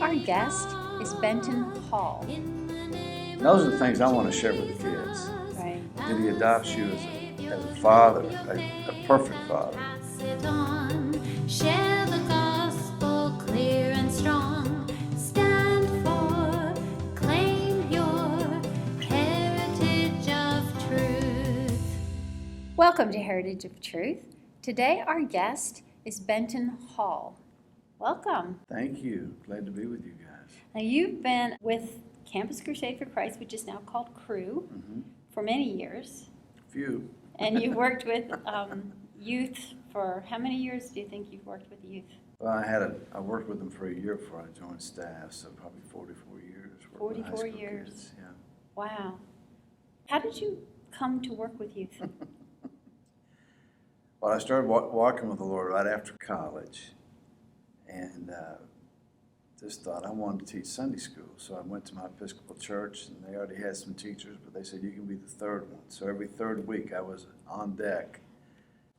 our guest is Benton Hall. And those are the things I want to share with the kids. Right. That he adopts you as a father, a perfect father. Share the gospel clear and strong. Stand for, claim your heritage of truth. Welcome to Heritage of Truth. Today our guest is Benton Hall. Welcome. Thank you. Glad to be with you guys. Now you've been with Campus Crusade for Christ, which is now called Cru, for many years. Few. And you've worked with youth for how many years do you think you've worked with youth? Well, I worked with them for a year before I joined staff, so probably 44 years. 44 years. Kids, yeah. Wow. How did you come to work with youth? Well, I started walking with the Lord right after college, and just thought I wanted to teach Sunday school. So I went to my Episcopal church, and they already had some teachers, but they said, you can be the third one. So every third week I was on deck.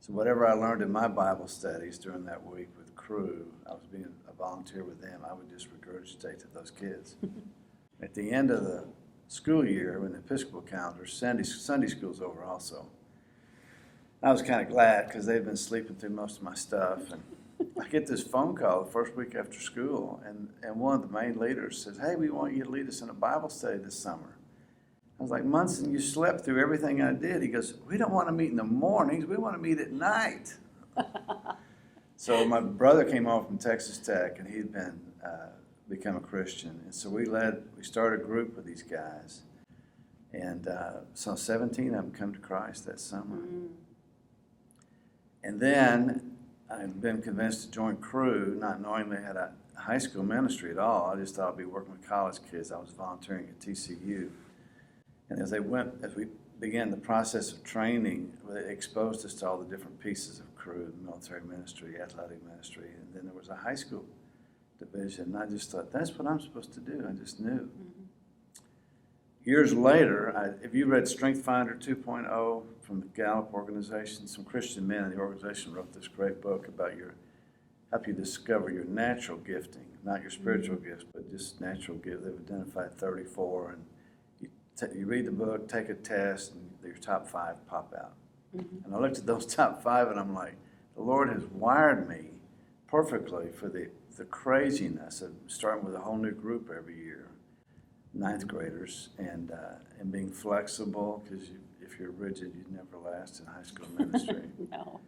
So whatever I learned in my Bible studies during that week with Cru, I was being a volunteer with them. I would just regurgitate to those kids. At the end of the school year, in the Episcopal calendar, Sunday school's over also. I was kind of glad because they'd been sleeping through most of my stuff. And I get this phone call the first week after school, and one of the main leaders says, hey, we want you to lead us in a Bible study this summer. I was like, Munson, you slept through everything I did. He goes, we don't want to meet in the mornings. We want to meet at night. So my brother came home from Texas Tech, and he'd been become a Christian. And so we started a group with these guys. And so 17 of them come to Christ that summer. And then I'd been convinced to join Cru, not knowing they had a high school ministry at all. I just thought I'd be working with college kids. I was volunteering at TCU. And as we began the process of training, it exposed us to all the different pieces of Cru, the military ministry, athletic ministry, and then there was a high school division. And I just thought, that's what I'm supposed to do. I just knew. Years later, if you read Strength Finder 2.0 from the Gallup organization, some Christian men in the organization wrote this great book about help you discover your natural gifting, not your spiritual gifts, but just natural gifts. They've identified 34, and you read the book, take a test, and your top 5 pop out. And I looked at those top 5, and I'm like, the Lord has wired me perfectly for the craziness of starting with a whole new group every year. 9th graders, and being flexible, because if you're rigid, you'd never last in high school ministry. No.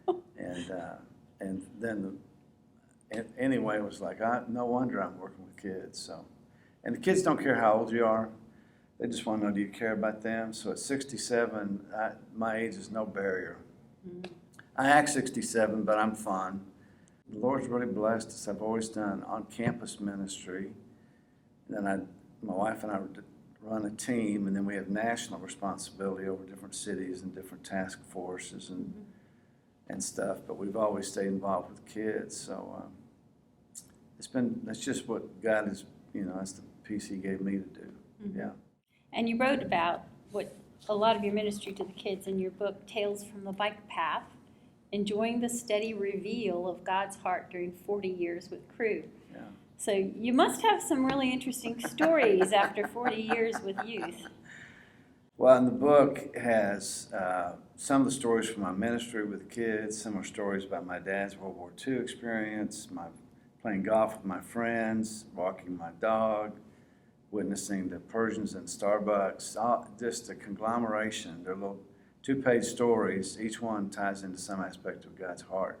And then anyway, it was like, no wonder I'm working with kids. So, and the kids don't care how old you are; they just want to know, do you care about them? So at 67, my age is no barrier. I act 67, but I'm fun. The Lord's really blessed us. I've always done on-campus ministry, and then my wife and I run a team, and then we have national responsibility over different cities and different task forces and stuff. But we've always stayed involved with kids, so that's just what God is. That's the piece He gave me to do. Yeah. And you wrote about a lot of your ministry to the kids in your book, Tales from the Bike Path, enjoying the steady reveal of God's heart during 40 years with Cru. Yeah. So you must have some really interesting stories after 40 years with youth. Well, and the book has some of the stories from my ministry with kids, some are stories about my dad's World War II experience, my playing golf with my friends, walking my dog, witnessing the Persians in Starbucks, just a conglomeration. They're little 2-page stories. Each one ties into some aspect of God's heart.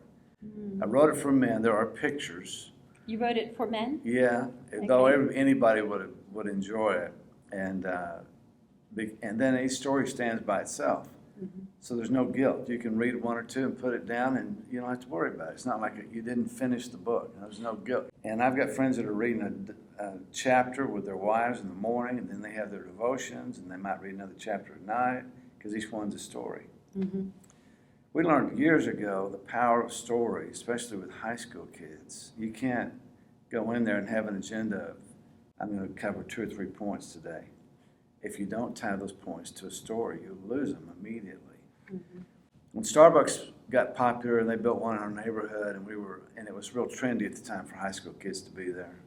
I wrote it for men. There are pictures. You wrote it for men? Yeah, though anybody would enjoy it, and then each story stands by itself, so there's no guilt. You can read 1 or 2 and put it down, and you don't have to worry about it. It's not like you didn't finish the book. There's no guilt. And I've got friends that are reading a chapter with their wives in the morning, and then they have their devotions, and they might read another chapter at night, because each one's a story. We learned years ago the power of story, especially with high school kids. You can't go in there and have an agenda of, I'm going to cover 2 or 3 points today. If you don't tie those points to a story, you'll lose them immediately. When Starbucks got popular and they built one in our neighborhood, and it was real trendy at the time for high school kids to be there.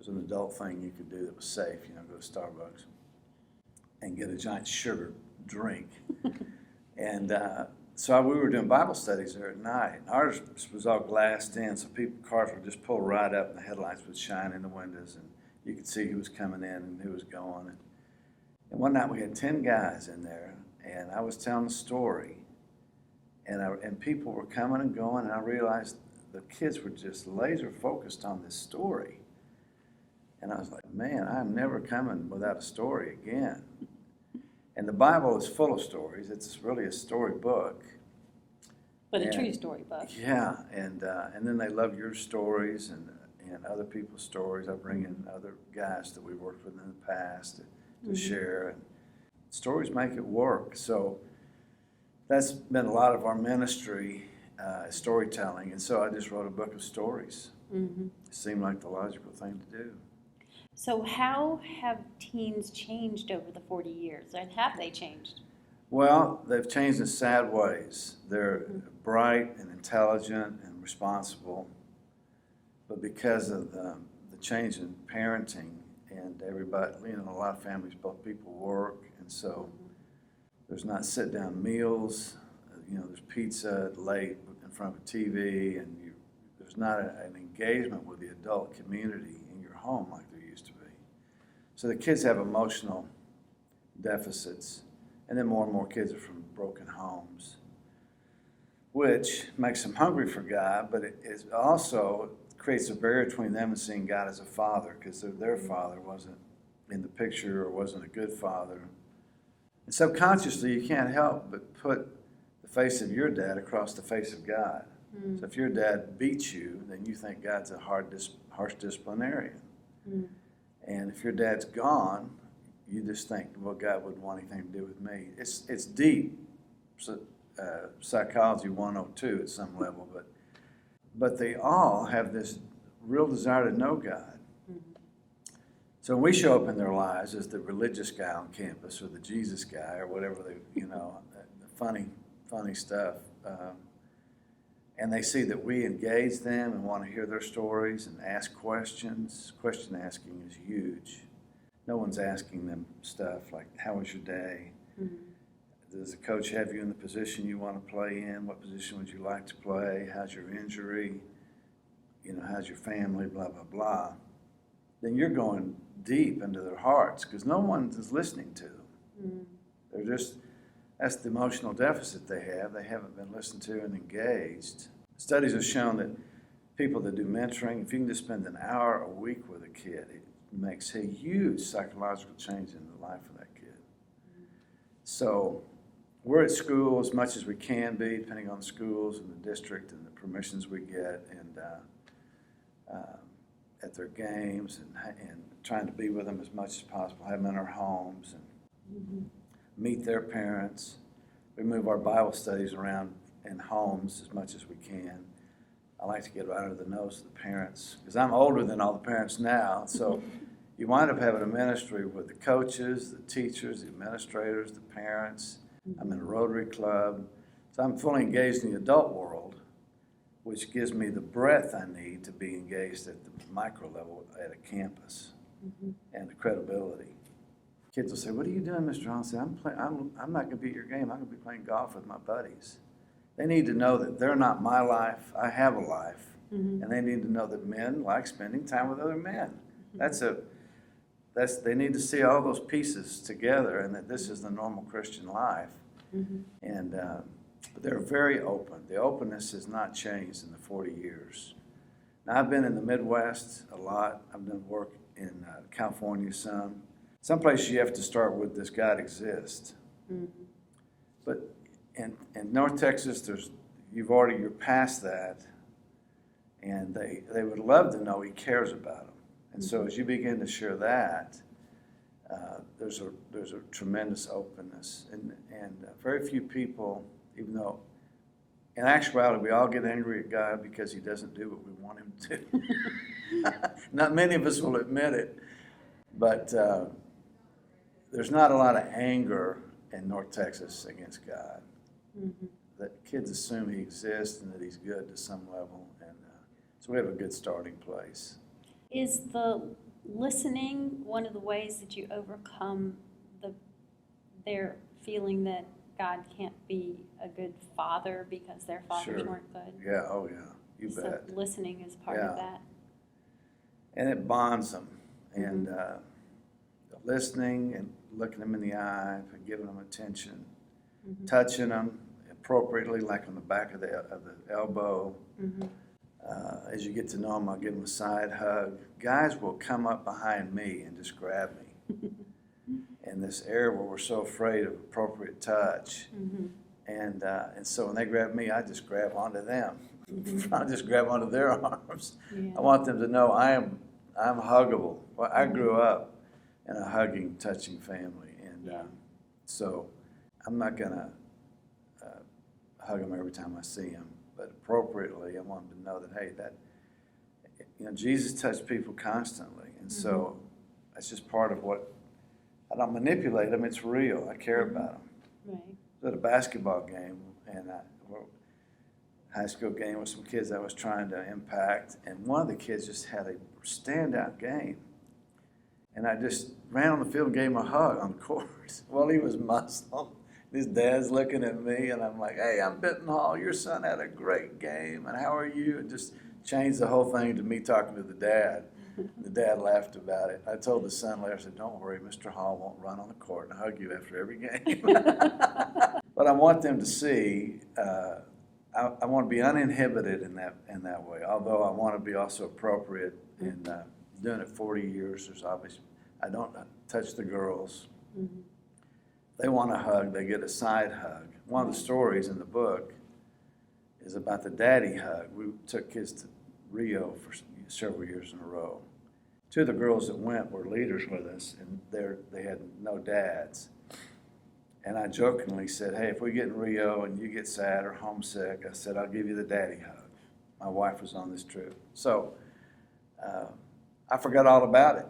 was an adult thing you could do that was safe, go to Starbucks and get a giant sugar drink. And so we were doing Bible studies there at night. Ours was all glassed in, so cars would just pull right up and the headlights would shine in the windows and you could see who was coming in and who was going. And one night we had 10 guys in there and I was telling a story and people were coming and going and I realized the kids were just laser focused on this story. And I was like, man, I'm never coming without a story again. And the Bible is full of stories. It's really a story book. But a true story book. Yeah, and then they love your stories and other people's stories. I bring in other guys that we worked with in the past to share. And stories make it work. So that's been a lot of our ministry, storytelling. And so I just wrote a book of stories. Mm-hmm. It seemed like the logical thing to do. So how have teens changed over the 40 years, and have they changed? Well, they've changed in sad ways. They're bright and intelligent and responsible, but because of the change in parenting and everybody, a lot of families, both people work, and so there's not sit-down meals. There's pizza late in front of a TV, and there's not an engagement with the adult community in your home like there used to be. So the kids have emotional deficits, and then more and more kids are from broken homes, which makes them hungry for God, but it also creates a barrier between them and seeing God as a father, because their father wasn't in the picture or wasn't a good father. And subconsciously, you can't help but put the face of your dad across the face of God. So if your dad beats you, then you think God's a harsh disciplinarian. And if your dad's gone, you just think, well, God wouldn't want anything to do with me. It's deep psychology 102 at some level, but they all have this real desire to know God. So when we show up in their lives as the religious guy on campus or the Jesus guy or whatever the funny stuff, and they see that we engage them and want to hear their stories and ask questions. Question asking is huge. No one's asking them stuff like, how was your day? Does the coach have you in the position you want to play in? What position would you like to play? How's your injury? How's your family? Blah, blah, blah. Then you're going deep into their hearts because no one is listening to them. That's the emotional deficit they have. They haven't been listened to and engaged. Studies have shown that people that do mentoring, if you can just spend an hour a week with a kid, it makes a huge psychological change in the life of that kid. So we're at school as much as we can be, depending on the schools and the district and the permissions we get, and at their games and trying to be with them as much as possible, have them in our homes and meet their parents. We move our Bible studies around in homes as much as we can. I like to get right under the nose of the parents because I'm older than all the parents now. So you wind up having a ministry with the coaches, the teachers, the administrators, the parents. I'm in a Rotary Club. So I'm fully engaged in the adult world, which gives me the breadth I need to be engaged at the micro level at a campus and the credibility. Kids will say, what are you doing, Mr. Hall? I say, I'm not going to be at your game. I'm going to be playing golf with my buddies. They need to know that they're not my life. I have a life. And they need to know that men like spending time with other men. They need to see all those pieces together and that this is the normal Christian life. And but they're very open. The openness has not changed in the 40 years. Now, I've been in the Midwest a lot. I've done work in California some. Some places you have to start with, does God exist? But in North Texas, you're past that, and they would love to know He cares about them. And so as you begin to share that, there's a tremendous openness, and very few people, even though in actuality we all get angry at God because He doesn't do what we want Him to. Not many of us will admit it, but there's not a lot of anger in North Texas against God. That kids assume He exists and that He's good to some level, and so we have a good starting place. Is the listening one of the ways that you overcome their feeling that God can't be a good father because their fathers Sure. weren't good? Yeah, oh yeah, you So bet. listening is part Yeah. of that. And it bonds them. And listening and looking them in the eye, and giving them attention, touching them appropriately, like on the back of the elbow. As you get to know them, I'll give them a side hug. Guys will come up behind me and just grab me. In this area where we're so afraid of appropriate touch. And so when they grab me, I just grab onto them. I just grab onto their arms. Yeah. I want them to know I'm huggable. Well, I grew up in a hugging, touching family, and so I'm not gonna hug them every time I see them, but appropriately, I want them to know that, hey, that Jesus touched people constantly, and so that's just part of what. I don't manipulate them; it's real. I care about them. Right. I was at a basketball game and high school game with some kids I was trying to impact, and one of the kids just had a standout game. And I just ran on the field and gave him a hug on the court. Well, he was Muslim. His dad's looking at me, and I'm like, hey, I'm Benton Hall. Your son had a great game, and how are you? And just changed the whole thing to me talking to the dad. The dad laughed about it. I told the son later, I said, don't worry, Mr. Hall won't run on the court and hug you after every game. But I want them to see, I want to be uninhibited in that way, although I want to be also appropriate in doing it 40 years. There's obviously, I don't touch the girls. They want a hug, they get a side hug. One of the stories in the book is about the daddy hug. We took kids to Rio for several years in a row. Two of the girls that went were leaders with us, and they had no dads. And I jokingly said, hey, if we get in Rio and you get sad or homesick, I said, I'll give you the daddy hug. My wife was on this trip. So I forgot all about it.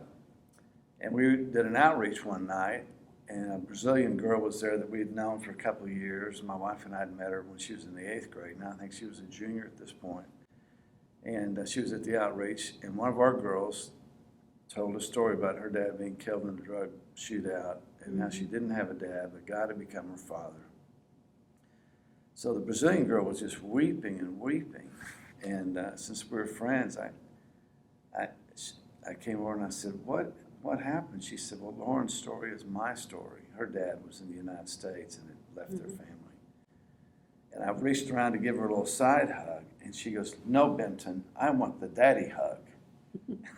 And we did an outreach one night, and a Brazilian girl was there that we had known for a couple of years. My wife and I had met her when she was in the 8th grade. Now I think she was a junior at this point. And she was at the outreach, and one of our girls told a story about her dad being killed in a drug shootout, and how she didn't have a dad, but God had become her father. So the Brazilian girl was just weeping and weeping. And since we were friends, I came over and I said, what happened? She said, well, Lauren's story is my story. Her dad was in the United States and had left their family. And I reached around to give her a little side hug, and she goes, no, Benton, I want the daddy hug.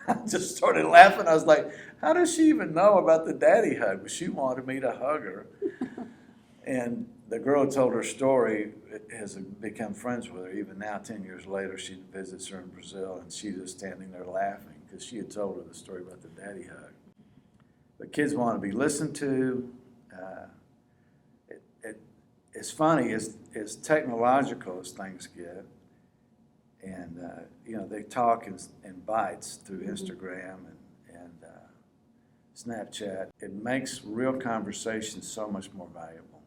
I just started laughing. I was like, how does she even know about the daddy hug? But she wanted me to hug her. And the girl told her story, has become friends with her. Even now, 10 years later, she visits her in Brazil, and she's just standing there laughing because she had told her the story about the daddy hug. But kids want to be listened to. It's funny, as technological as things get, and they talk in bites through Instagram and Snapchat. It makes real conversation so much more valuable.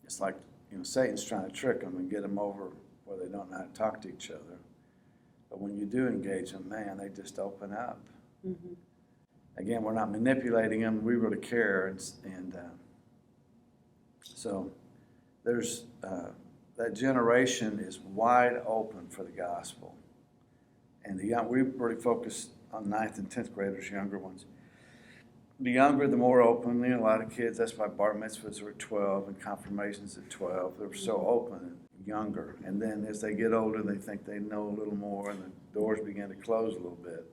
It's like Satan's trying to trick them and get them over where they don't know how to talk to each other. But when you do engage them, man, they just open up. Again, we're not manipulating them. We really care, and so there's that generation is wide open for the gospel. And we really focus on 9th and 10th graders, younger ones. The younger, the more open. A lot of kids, that's why bar mitzvahs were at 12 and confirmations at 12. They were so open and younger. And then as they get older, they think they know a little more, and the doors begin to close a little bit.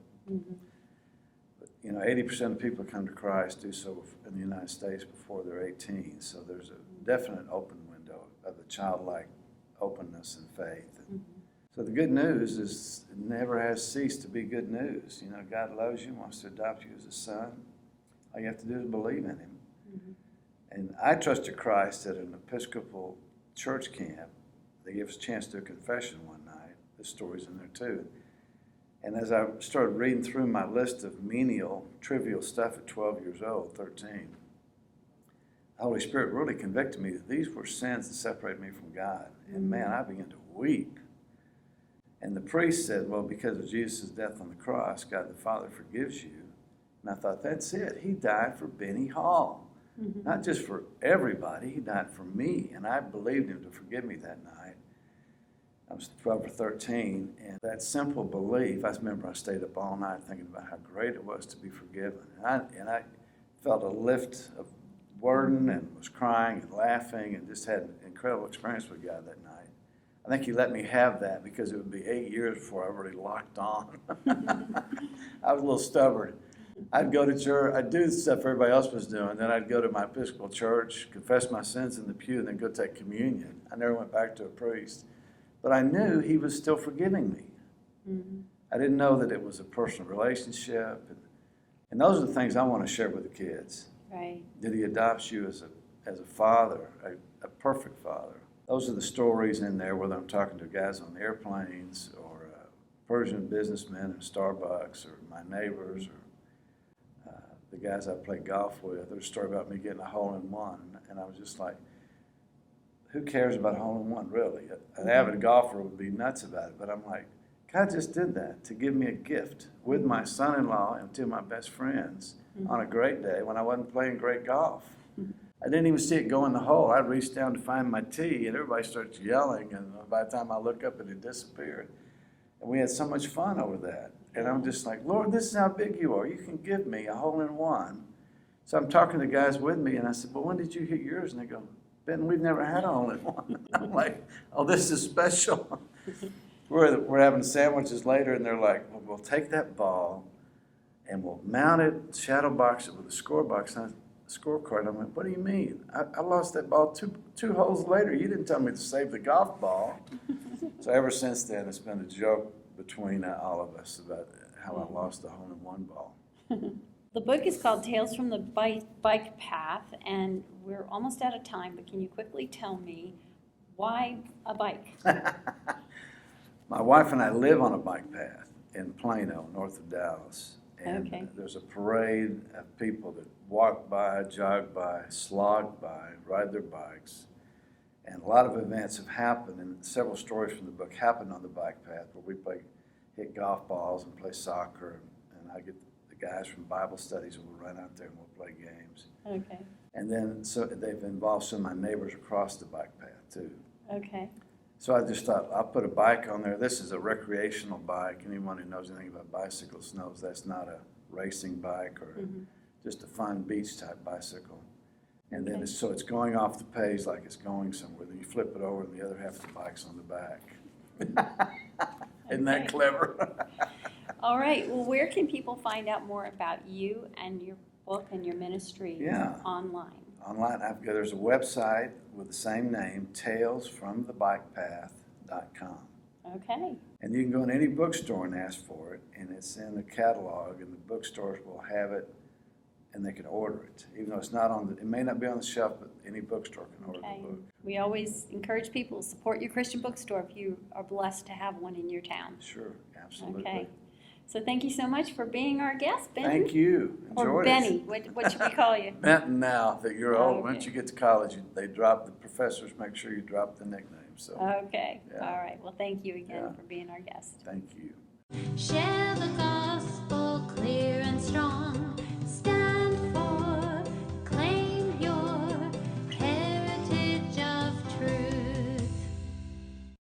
But 80% of people come to Christ do so in the United States before they're 18. So there's a definite open window of the childlike openness and faith. So the good news is it never has ceased to be good news. God loves you, wants to adopt you as a son. All you have to do is believe in him. And I trusted Christ at an Episcopal church camp. They gave us a chance to do a confession one night. The story's in there too. And as I started reading through my list of menial, trivial stuff at 12 years old, 13, the Holy Spirit really convicted me that these were sins that separated me from God. And man, I began to weep. And the priest said, well, because of Jesus' death on the cross, God the Father forgives you. And I thought, that's it. He died for Benton Hall. Mhm. Not just for everybody, he died for me. And I believed him to forgive me that night. I was 12 or 13, and that simple belief, I remember I stayed up all night thinking about how great it was to be forgiven. And I felt a lift of burden and was crying and laughing and just had an incredible experience with God that night. I think he let me have that because it would be 8 years before I really locked on. I was a little stubborn. I'd go to church, I'd do the stuff everybody else was doing, then I'd go to my Episcopal church, confess my sins in the pew, and then go take communion. I never went back to a priest. But I knew he was still forgiving me. Mhm. I didn't know that it was a personal relationship. And those are the things I want to share with the kids. Right. That he adopts you as a father, a perfect father. Those are the stories in there, whether I'm talking to guys on airplanes or Persian businessmen in Starbucks or my neighbors or the guys I play golf with. There's a story about me getting a hole-in-one, and I was just like, who cares about a hole-in-one, really? An avid golfer would be nuts about it, but I'm like, God just did that to give me a gift with my son-in-law and two of my best friends on a great day when I wasn't playing great golf. I didn't even see it go in the hole. I reached down to find my tee, and everybody starts yelling, and by the time I look up, it had disappeared. And we had so much fun over that. And I'm just like, Lord, this is how big you are. You can give me a hole-in-one. So I'm talking to guys with me, and I said, well, when did you hit yours? And they go, Ben, we've never had a hole-in-one. I'm like, oh, this is special. We're having sandwiches later, and they're like, well, we'll take that ball, and we'll mount it, shadow box it with a scorecard. I'm like, what do you mean? I lost that ball two holes later. You didn't tell me to save the golf ball. So ever since then, it's been a joke between all of us about how I lost the hole-in-one ball. The book is called Tales from the Bike Path, and we're almost out of time, but can you quickly tell me why a bike? My wife and I live on a bike path in Plano, north of Dallas. And Okay. there's a parade of people that walk by, jog by, slog by, ride their bikes. And a lot of events have happened, and several stories from the book happened on the bike path where we hit golf balls and play soccer. And I get the guys from Bible studies will run out there and we'll play games. Okay. And then so they've involved some of my neighbors across the bike path too. Okay. So I just thought, I'll put a bike on there. This is a recreational bike. Anyone who knows anything about bicycles knows that's not a racing bike or just a fun beach type bicycle. And then Okay. so it's going off the page like it's going somewhere. Then you flip it over and the other half of the bike's on the back. Isn't that Okay. clever? All right. Well, where can people find out more about you and your book and your ministry online? Online, there's a website with the same name, talesfromthebikepath.com. Okay. And you can go in any bookstore and ask for it, and it's in the catalog, and the bookstores will have it, and they can order it. Even though it's not it may not be on the shelf, but any bookstore can order Okay. the book. We always encourage people to support your Christian bookstore if you are blessed to have one in your town. Sure, absolutely. Okay. So thank you so much for being our guest, Benton. Thank you. Enjoyed Or it. Benny. What should we call you? Benton now that you're old. Okay. Once you get to college, the professors make sure you drop the nickname. So Okay. Yeah. All right. Well, thank you again Yeah. for being our guest. thank you. Share the gospel clear and strong.